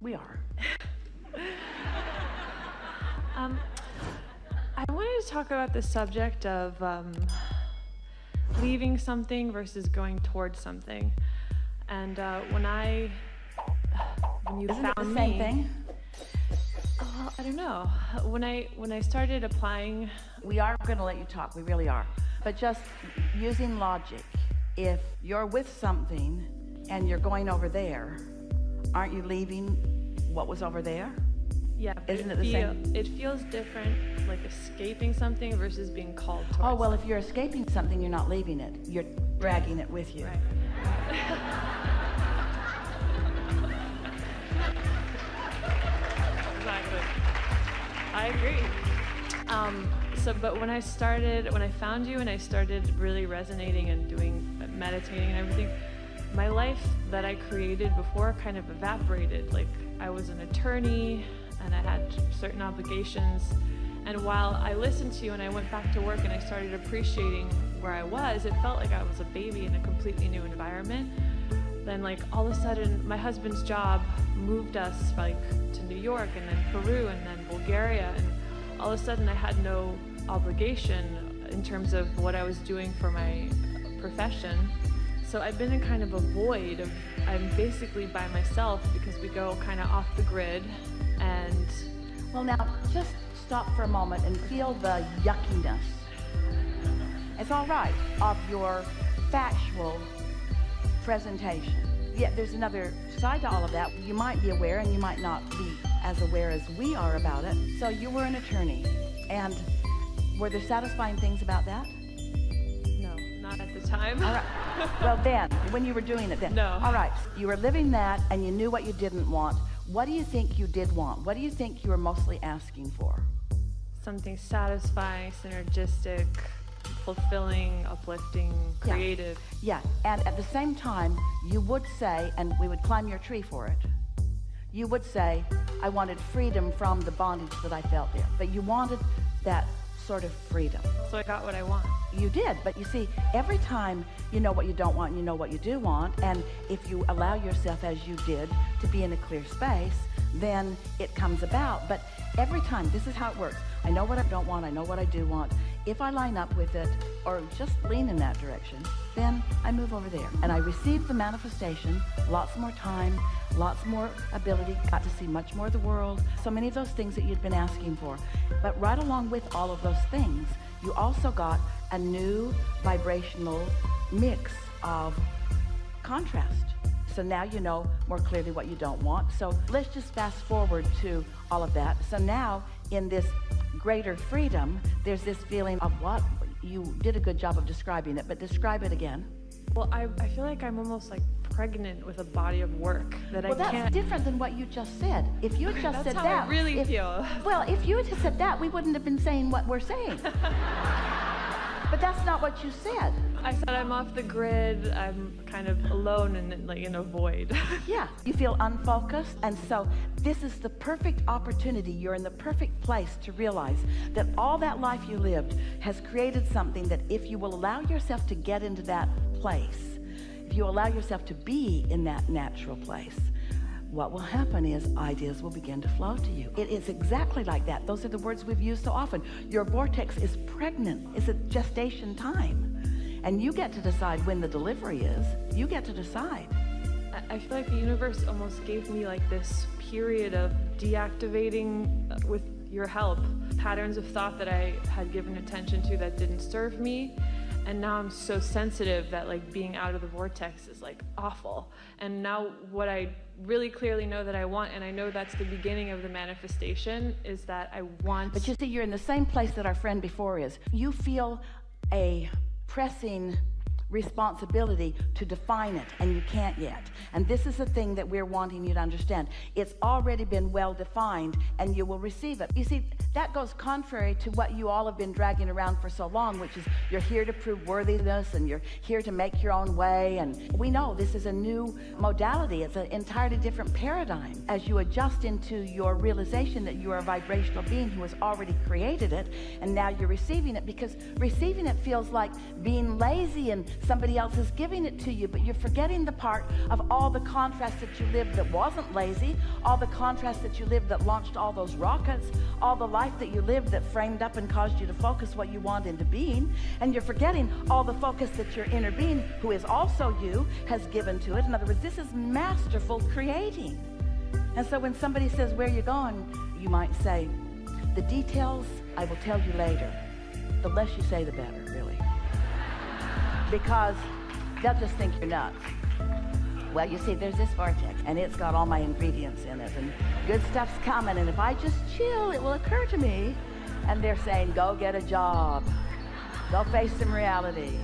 We are. I wanted to talk about the subject of leaving something versus going towards something. And when you Isn't it found the same me, thing? I don't know. When I started applying, We are going to let you talk. We really are. But just using logic, if you're with something and you're going over there, aren't you leaving what was over there? yeah, but Isn't it the same? It feels different, like escaping something versus being called towards. Oh, well, if you're escaping something, you're not leaving it. You're dragging it with you. Right. Exactly. I agree. But when I found you and I started really resonating and meditating and everything, my life that I created before kind of evaporated. Like, I was an attorney and I had certain obligations. And while I listened to you and I went back to work and I started appreciating where I was, it felt like I was a baby in a completely new environment. Then, like, all of a sudden, my husband's job moved us, like, to New York and then Peru and then Bulgaria. And all of a sudden, I had no obligation in terms of what I was doing for my profession. So I've been in kind of a void of, I'm basically by myself because we go kind of off the grid. And Well, now, just stop for a moment and feel the yuckiness. It's all right, of your factual presentation. Yet there's another side to all of that. You might be aware and you might not be as aware as we are about it. So you were an attorney, and were there satisfying things about that? no, not at the time. All right. Well, then, when you were doing it then. No. All right, you were living that and you knew what you didn't want. What do you think you did want? What do you think you were mostly asking for? Something satisfying, synergistic, fulfilling, uplifting, creative. Yeah, and at the same time, you would say, and we would climb your tree for it, you would say, I wanted freedom from the bondage that I felt there. But you wanted that sort of freedom. So I got what I want. You did, but you see, every time you know what you don't want and you know what you do want, and if you allow yourself, as you did, to be in a clear space, then it comes about. But every time, this is how it works. I know what I don't want, I know what I do want. If I line up with it, or just lean in that direction, then I move over there. And I receive the manifestation, lots more time, lots more ability, got to see much more of the world, so many of those things that you'd been asking for. But right along with all of those things, you also got a new vibrational mix of contrast. So now you know more clearly what you don't want. So let's just fast forward to all of that. So now in this greater freedom, there's this feeling of what? You did a good job of describing it, but describe it again. Well, I feel like I'm almost like pregnant with a body of work that I Well, can't. that's different than what you just said. If you had just That's said how that, I really feel. Well, if you had said that, we wouldn't have been saying what we're saying. But that's not what you said. I said I'm off the grid. I'm kind of alone and like in a void. Yeah, you feel unfocused, and so this is the perfect opportunity. You're in the perfect place to realize that all that life you lived has created something that if you will allow yourself to get into that place, if you allow yourself to be in that natural place, what will happen is ideas will begin to flow to you. It is exactly like that. Those are the words we've used so often. Your vortex is pregnant. It's a gestation time. And you get to decide when the delivery is. You get to decide. I feel like the universe almost gave me like this period of deactivating, with your help, patterns of thought that I had given attention to that didn't serve me. And now I'm so sensitive that like being out of the vortex is like awful. And now what I really clearly know that I want, and I know that's the beginning of the manifestation, is that I want. But you see, you're in the same place that our friend before is. You feel a pressing responsibility to define it, and you can't yet. And this is the thing that we're wanting you to understand. It's already been well defined, and you will receive it. You see, that goes contrary to what you all have been dragging around for so long, which is you're here to prove worthiness, and you're here to make your own way. And we know this is a new modality. It's an entirely different paradigm as you adjust into your realization that you are a vibrational being who has already created it, and now you're receiving it, because receiving it feels like being lazy and somebody else is giving it to you, but you're forgetting the part of all the contrast that you lived that wasn't lazy, all the contrast that you lived that launched all those rockets, all the life that you lived that framed up and caused you to focus what you want into being, and you're forgetting all the focus that your inner being, who is also you, has given to it. In other words, this is masterful creating. And so when somebody says, where are you going? You might say, the details I will tell you later. The less you say, the better, really. Because they'll just think you're nuts. Well, you see, there's this vortex, and it's got all my ingredients in it, and good stuff's coming, and if I just chill, it will occur to me. And they're saying, go get a job. Go face some reality.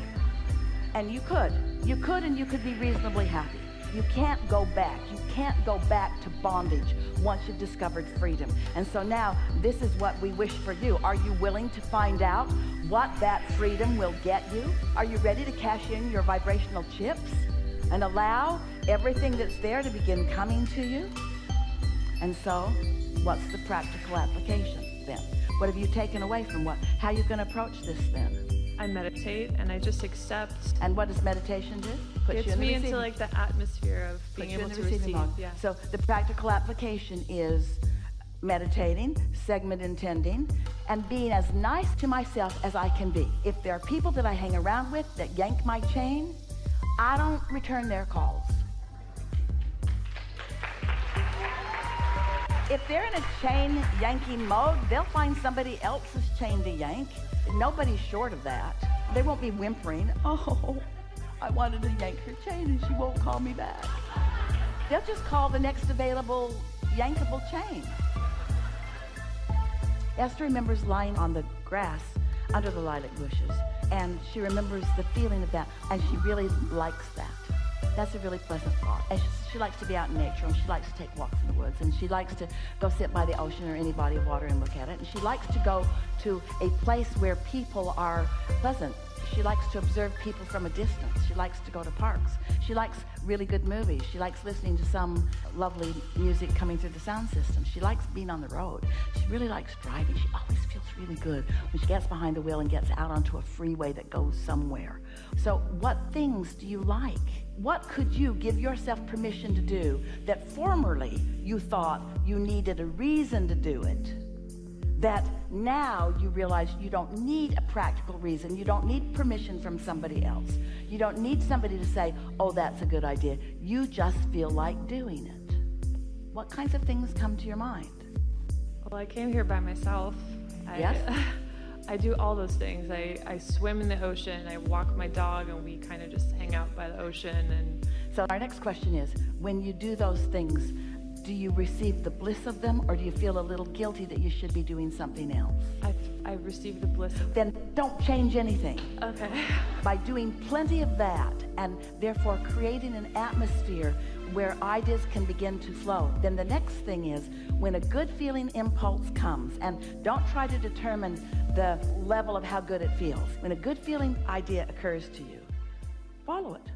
And you could, and you could be reasonably happy. You can't go back. You can't go back to bondage once you've discovered freedom. And so now, this is what we wish for you. Are you willing to find out what that freedom will get you? Are you ready to cash in your vibrational chips and allow everything that's there to begin coming to you? And so, what's the practical application then? What have you taken away from what? How are you going to approach this then? I meditate and I just accept. And what does meditation do? Gets me into like the atmosphere of being able to receive. Yeah. So the practical application is meditating, segment intending, and being as nice to myself as I can be. If there are people that I hang around with that yank my chain, I don't return their calls. If they're in a chain yanking mode, they'll find somebody else's chain to yank. Nobody's short of that. They won't be whimpering, oh, I wanted to yank her chain and she won't call me back. They'll just call the next available yankable chain. Esther remembers lying on the grass under the lilac bushes, and she remembers the feeling of that, and she really likes that. That's a really pleasant thought. And she likes to be out in nature, and she likes to take walks in the woods, and she likes to go sit by the ocean or any body of water and look at it, and she likes to go to a place where people are pleasant. She likes to observe people from a distance. She likes to go to parks. She likes really good movies. She likes listening to some lovely music coming through the sound system. She likes being on the road. She really likes driving. She always feels really good when she gets behind the wheel and gets out onto a freeway that goes somewhere. So what things do you like? What could you give yourself permission to do that formerly you thought you needed a reason to do it? That now you realize you don't need a practical reason. You don't need permission from somebody else. You don't need somebody to say, oh, that's a good idea. You just feel like doing it. What kinds of things come to your mind? Well, I came here by myself. Yes? I do all those things. I swim in the ocean, I walk my dog, and we kind of just hang out by the ocean. And so our next question is, when you do those things, do you receive the bliss of them, or do you feel a little guilty that you should be doing something else? I receive the bliss of Then don't change anything. Okay. By doing plenty of that, and therefore creating an atmosphere where ideas can begin to flow, then the next thing is, when a good feeling impulse comes, and don't try to determine the level of how good it feels. When a good feeling idea occurs to you, follow it.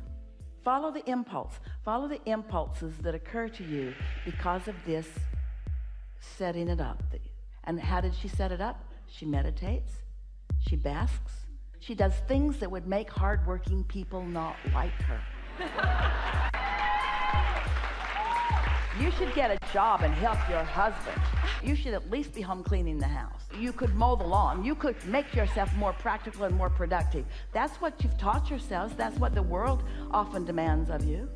Follow the impulse. Follow the impulses that occur to you because of this setting it up. And how did she set it up? She meditates. She basks. She does things that would make hardworking people not like her. You should get a job and help your husband. You should at least be home cleaning the house. You could mow the lawn. You could make yourself more practical and more productive. That's what you've taught yourselves. That's what the world often demands of you.